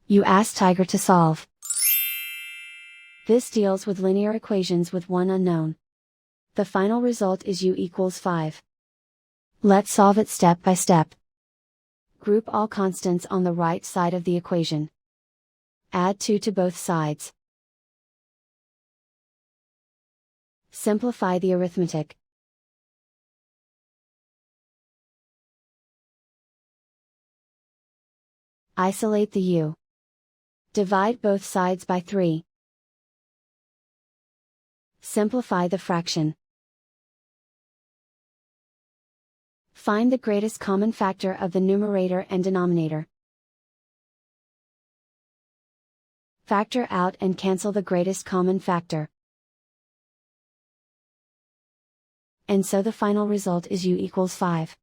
You ask Tiger to solve. This deals with linear equations with one unknown. The final result is u equals 5. Let's solve it step by step. Group all constants on the right side of the equation. Add 2 to both sides. Simplify the arithmetic. Isolate the u. Divide both sides by 3. Simplify the fraction. Find the greatest common factor of the numerator and denominator. Factor out and cancel the greatest common factor. And so the final result is u equals 5.